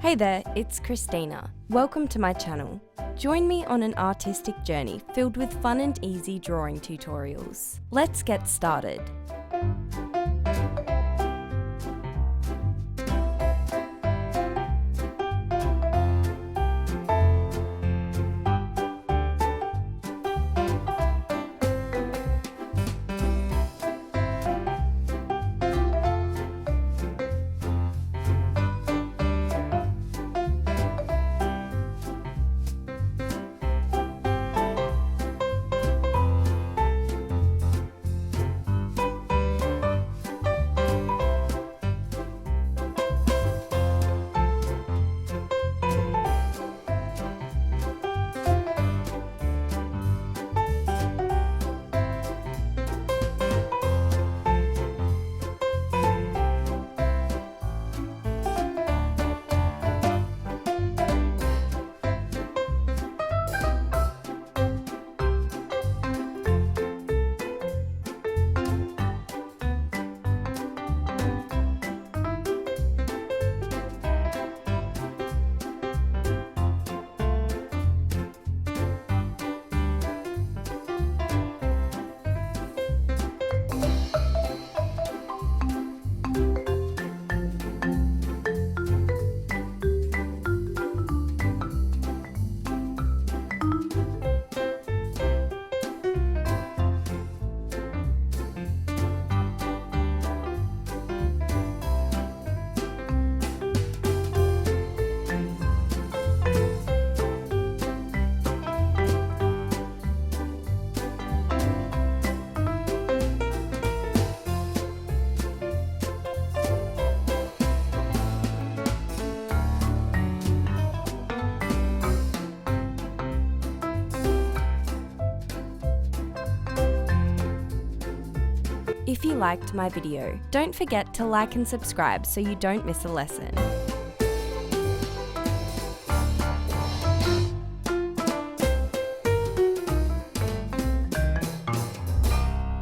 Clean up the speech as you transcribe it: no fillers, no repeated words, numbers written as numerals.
Hey there, it's Christina. Welcome to my channel. Join me on an artistic journey filled with fun and easy drawing tutorials. Let's get started. If you liked my video, don't forget to like and subscribe so you don't miss a lesson.